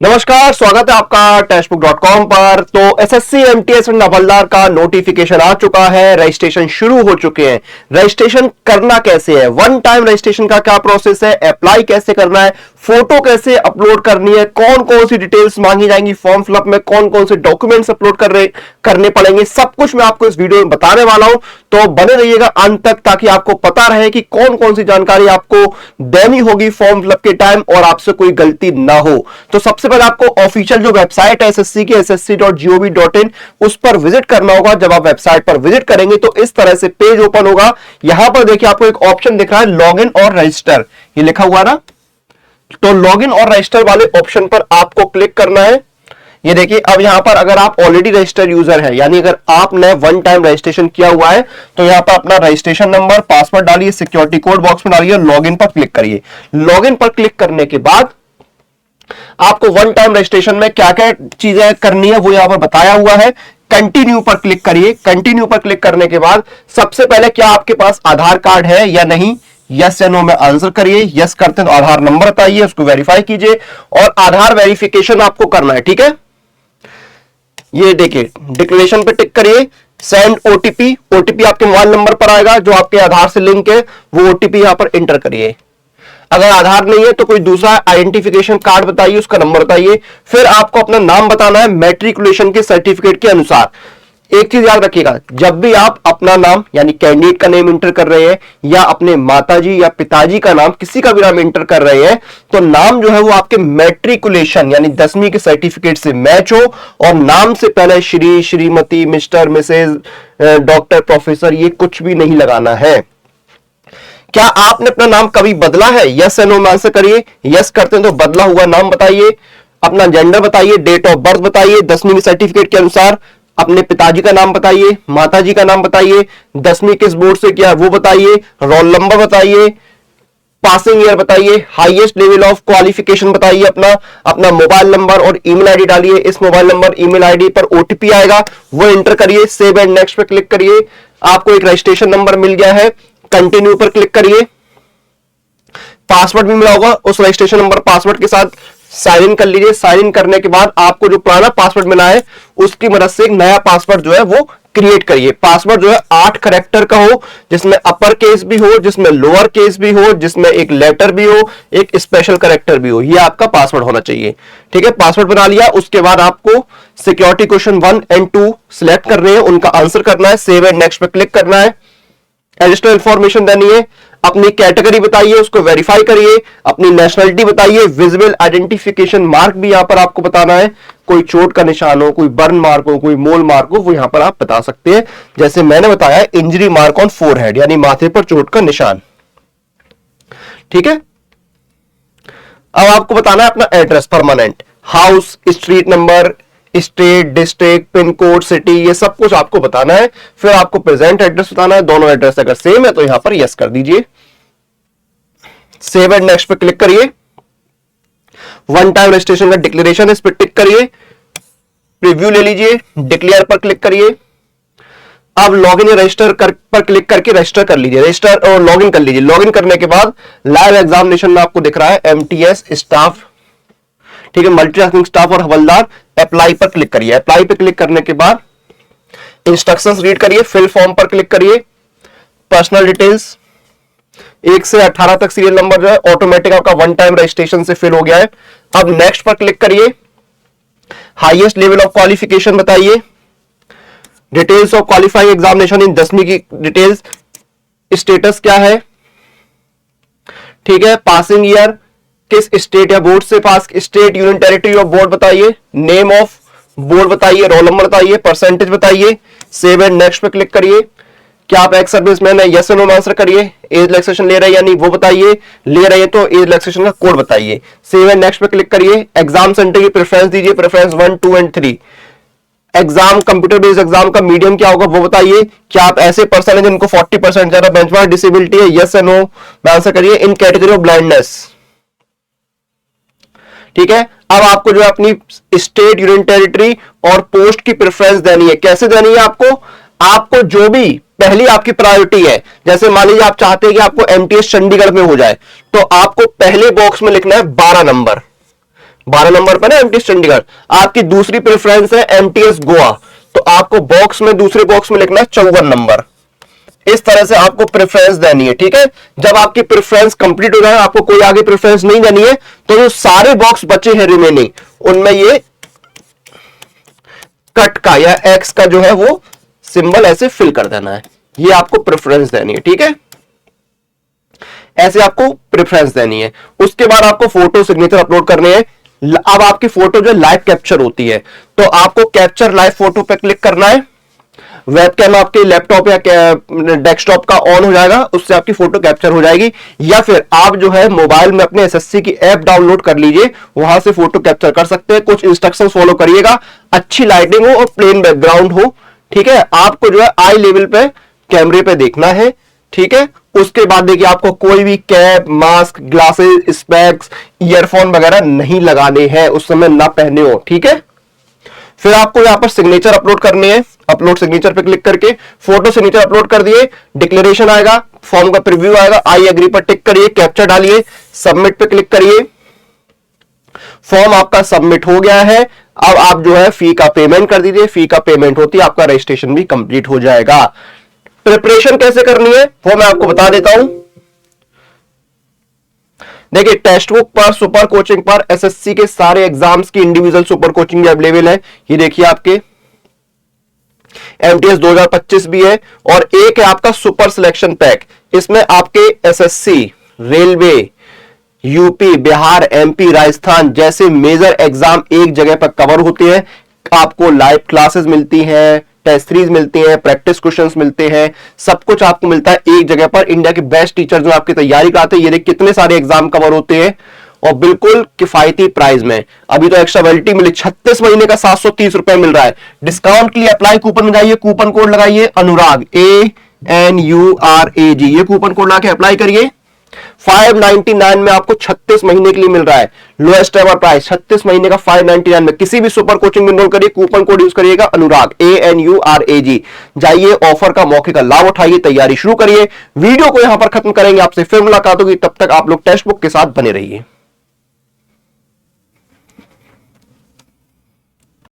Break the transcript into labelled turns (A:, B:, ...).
A: नमस्कार, स्वागत है आपका टेक्स्टबुक.com पर। तो एसएससी एमटीएस एंड हवलदार का नोटिफिकेशन आ चुका है, रजिस्ट्रेशन शुरू हो चुके हैं। रजिस्ट्रेशन करना कैसे है, वन टाइम रजिस्ट्रेशन का क्या प्रोसेस है, अप्लाई कैसे करना है, फोटो कैसे अपलोड करनी है, कौन कौन सी डिटेल्स मांगी जाएंगी फॉर्म फिलअप में, कौन कौन से डॉक्यूमेंट्स अपलोड करने पड़ेंगे, सब कुछ मैं आपको इस वीडियो में बताने वाला हूं। तो बने रहिएगा अंत तक ताकि आपको पता रहे कि कौन कौन सी जानकारी आपको देनी होगी फॉर्म फिलअप के टाइम और आपसे कोई गलती ना हो। तो सबसे पहले आपको ऑफिशियल जो वेबसाइट है एसएससी की ssc.gov.in उस पर विजिट करना होगा। जब आप वेबसाइट पर विजिट करेंगे तो इस तरह से पेज ओपन होगा। यहां पर देखिए आपको एक ऑप्शन दिख रहा है लॉगिन और रजिस्टर, ये लिखा हुआ ना। तो लॉगिन और रजिस्टर वाले ऑप्शन पर आपको क्लिक करना है। ये देखिए अब यहां पर अगर आप ऑलरेडी रजिस्टर्ड यूजर है, यानी अगर आपने वन टाइम रजिस्ट्रेशन किया हुआ है तो यहां पर अपना रजिस्ट्रेशन नंबर, पासवर्ड डालिए, सिक्योरिटी कोड बॉक्स में डालिए, लॉगिन पर क्लिक करिए। लॉगिन पर क्लिक करने के बाद आपको वन टाइम रजिस्ट्रेशन में क्या क्या चीजें करनी है वो यहां पर बताया हुआ है। कंटिन्यू पर क्लिक करिए। कंटिन्यू पर क्लिक करने के बाद सबसे पहले क्या आपके पास आधार कार्ड है या नहीं, यस या नो में आंसर करिए। यस करते हैं तो आधार नंबर बताइए, उसको वेरीफाई कीजिए और आधार वेरिफिकेशन आपको करना है, ठीक है। ये देखिए डिक्लेरेशन पे टिक करिए, सेंड ओटीपी। ओटीपी आपके मोबाइल नंबर पर आएगा जो आपके आधार से लिंक है, वो ओटीपी यहां पर एंटर करिए। अगर आधार नहीं है तो कोई दूसरा आइडेंटिफिकेशन कार्ड बताइए, उसका नंबर बताइए। फिर आपको अपना नाम बताना है मैट्रिकुलेशन के सर्टिफिकेट के अनुसार। एक चीज याद रखिएगा, जब भी आप अपना नाम यानी कैंडिडेट का नेम इंटर कर रहे हैं या अपने माताजी या पिताजी का नाम, किसी का भी नाम इंटर कर रहे हैं, तो नाम जो है वो आपके मैट्रिकुलेशन यानी 10वीं के सर्टिफिकेट से मैच हो और नाम से पहले Shri, Shrimati, mister, missus, doctor, professor ये कुछ भी नहीं लगाना है। क्या आपने अपना नाम कभी बदला है, यस या नो में आंसर करिए। यस करते हैं तो बदला हुआ नाम बताइए, अपना जेंडर बताइए, डेट ऑफ बर्थ बताइए 10वीं के सर्टिफिकेट के अनुसार, अपने पिताजी का नाम बताइए, माताजी का नाम बताइए, 10वीं किस बोर्ड से किया वो बताइए, रोल नंबर बताइए, पासिंग ईयर बताइए, हाईएस्ट लेवल ऑफ क्वालिफिकेशन बताइए, अपना मोबाइल नंबर और ईमेल आईडी डालिए। इस मोबाइल नंबर ईमेल आईडी पर ओटीपी आएगा, वो एंटर करिए। सेव एंड नेक्स्ट पे क्लिक करिए। आपको एक रजिस्ट्रेशन नंबर मिल गया है, कंटिन्यू पर क्लिक करिए। पासवर्ड भी मिला होगा, उस रजिस्ट्रेशन नंबर पासवर्ड के साथ साइन इन कर लीजिए। साइन इन करने के बाद आपको जो पुराना पासवर्ड मिला है उसकी मदद से एक नया पासवर्ड जो है वो क्रिएट करिए। पासवर्ड जो है 8 कैरेक्टर का हो, जिसमें अपर केस भी हो, जिसमें लोअर केस भी हो, जिसमें एक लेटर भी हो, एक स्पेशल कैरेक्टर भी हो। ये आपका पासवर्ड होना चाहिए, ठीक है। पासवर्ड बना लिया, उसके बाद आपको सिक्योरिटी क्वेश्चन 1 एंड 2 सिलेक्ट कर रहे हैं, उनका आंसर करना है। सेव एंड नेक्स्ट पे क्लिक करना है। एडिशनल इंफॉर्मेशन देनी है, अपनी कैटेगरी बताइए, उसको वेरीफाई करिए, अपनी नेशनलिटी बताइए, विजिबल आइडेंटिफिकेशन मार्क भी यहां पर आपको बताना है। कोई चोट का निशान हो, कोई बर्न मार्क हो, कोई मोल मार्क हो, वो यहां पर आप बता सकते हैं। जैसे मैंने बताया इंजरी मार्क ऑन फोरहेड यानी माथे पर चोट का निशान, ठीक है। अब आपको बताना है अपना address, permanent house, street number, state, district, pin code, city, ये सब कुछ आपको बताना है। फिर आपको प्रेजेंट एड्रेस बताना है। दोनों एड्रेस अगर सेम है तो यहां पर यस कर दीजिए। सेव एंड नेक्स्ट पे क्लिक करिए। वन टाइम रजिस्ट्रेशन का डिक्लेरेशन है, इस पर टिक करिए, प्रीव्यू ले लीजिए, डिक्लेयर पर क्लिक करिए। अब लॉगिन या रजिस्टर पर क्लिक करके रजिस्टर कर लीजिए, रजिस्टर और लॉगिन कर लीजिए। लॉगिन करने के बाद लाइव एग्जामिनेशन में आपको दिख रहा है एमटीएस स्टाफ, ठीक है, मल्टीटास्किंग स्टाफ और हवलदार। अप्लाई पर क्लिक करिए। अप्लाई पर क्लिक करने के बाद इंस्ट्रक्शंस रीड करिए, फिल फॉर्म पर क्लिक करिए। पर्सनल डिटेल्स 1 से 18 तक सीरियल नंबर जो है ऑटोमेटिक आपका वन टाइम रजिस्ट्रेशन से फिल हो गया है। अब नेक्स्ट पर क्लिक करिए। हाईएस्ट लेवल ऑफ क्वालिफिकेशन बताइए, details of qualifying examination in 10वीं की डिटेल्स, स्टेटस क्या है, ठीक है। पासिंग ईयर किस स्टेट या बोर्ड से pass, state, union territory of board बताइए, नेम ऑफ बोर्ड बताइए, रोल नंबर बताइए, परसेंटेज बताइए। सेव एंड नेक्स्ट पे क्लिक करिए। क्या आप एक्स सर्विसमैन है, यस नो आंसर करिए। एज रिलैक्सेशन ले रहे हैं यानी वो बताइए, ले रहे हैं तो एज रिलैक्सेशन का कोड बताइए। सेव एंड नेक्स्ट पे क्लिक करिए। एग्जाम सेंटर की प्रेफरेंस दीजिए, preference 1, 2 and 3। Exam, computer based exam का मीडियम क्या होगा वो बताइए। क्या आप ऐसे पर्सन है जिनको 40% ज्यादा बेंचमार्क डिसेबिलिटी है, यस नो में आंसर करिए। इन कैटेगरी ऑफ ब्लाइंडनेस, ठीक है। अब आपको जो है अपनी स्टेट, यूनियन टेरिटरी और पोस्ट की प्रेफरेंस देनी है। कैसे देनी है आपको जो भी पहली आपकी प्रायोरिटी है, जैसे मान लीजिए आप चाहते हैं कि आपको एमटीएस चंडीगढ़ में हो जाए, तो आपको पहले बॉक्स में लिखना है 12 नंबर। 12 नंबर पर है एमटीएस चंडीगढ़। आपकी दूसरी प्रेफरेंस है एमटीएस गोवा, तो आपको बॉक्स में, दूसरे बॉक्स में लिखना है 54 नंबर। इस तरह से आपको प्रेफरेंस देनी है, ठीक है। जब आपकी प्रेफरेंस कंप्लीट हो जाए, आपको कोई आगे प्रेफरेंस नहीं देनी है, तो जो सारे बॉक्स बचे हैं रिमेनिंग, उनमें ये कट का या एक्स का जो है वो सिंबल ऐसे फिल कर देना है। ये आपको प्रेफरेंस देनी है, ठीक है। ऐसे आपको प्रेफरेंस देनी है। उसके बाद आपको फोटो सिग्नेचर अपलोड करने हैं। अब आपकी फोटो जो लाइव कैप्चर होती है, तो आपको कैप्चर लाइव फोटो पे क्लिक करना है। वेबकैम आपके लैपटॉप या डेस्कटॉप का ऑन हो जाएगा, उससे आपकी फोटो कैप्चर हो जाएगी। या फिर आप जो है मोबाइल में अपने एसएससी की ऐप डाउनलोड कर लीजिए, वहां से फोटो कैप्चर कर सकते हैं। कुछ इंस्ट्रक्शंस फॉलो करिएगा, अच्छी लाइटिंग हो और प्लेन बैकग्राउंड हो, ठीक है। आपको जो है आई लेवल पे कैमरे पे देखना है, ठीक है। उसके बाद देखिए आपको कोई भी cap, mask, glasses, specs, earphone वगैरह नहीं लगाने हैं, उस समय ना पहने हो, ठीक है। फिर आपको यहां पर सिग्नेचर अपलोड करने हैं। अपलोड सिग्नेचर पे क्लिक करके फोटो सिग्नेचर अपलोड कर दिए, डिक्लेरेशन आएगा, फॉर्म का प्रीव्यू आएगा, आई एग्री पर टिक करिए, कैप्चर डालिए, सबमिट पे क्लिक करिए। फॉर्म आपका सबमिट हो गया है। अब आप जो है फी का पेमेंट कर दीजिए। फी का पेमेंट होती है, आपका रजिस्ट्रेशन भी कंप्लीट हो जाएगा। प्रिपरेशन कैसे करनी है वो मैं आपको बता देता हूं। देखिए, टेक्स्ट बुक पर, सुपर कोचिंग पर एसएससी के सारे एग्जाम्स की इंडिविजुअल सुपर कोचिंग अवेलेबल है। ये देखिए आपके एमटीएस 2025 भी है, और एक है आपका सुपर सिलेक्शन पैक। इसमें आपके SSC, railway, UP, Bihar, MP, Rajasthan जैसे मेजर एग्जाम एक जगह पर कवर होते हैं। आपको लाइव क्लासेस मिलती हैं, टेस्ट सीरीज मिलती हैं, प्रैक्टिस क्वेश्चंस मिलते हैं, सब कुछ आपको मिलता है एक जगह पर। इंडिया के बेस्ट टीचर जो आपकी तैयारी कराते हैं। ये देख कितने सारे एग्जाम कवर होते हैं, और बिल्कुल किफायती प्राइस में। अभी तो एक्स्ट्रा वैलिडिटी मिली, 36 महीने का 730 रुपए मिल रहा है। डिस्काउंट के लिए अप्लाई कूपन में जाइए, कूपन कोड लगाइए अनुराग, ANURAG, ये कूपन कोड लगा के अप्लाई करिए। 599 में आपको 36 महीने के लिए मिल रहा है। लोएस्ट एवर प्राइस 36 महीने का 599 में। किसी भी सुपर कोचिंग में एनरोल करिए, कूपन कोड यूज करिएगा अनुराग, ANURAG। जाइए, ऑफर का मौके का लाभ उठाइए, तैयारी शुरू करिए। वीडियो को यहां पर खत्म करेंगे, आपसे फिर मुलाकात होगी। तब तक आप लोग टेक्स्ट बुक के साथ बने रहिए।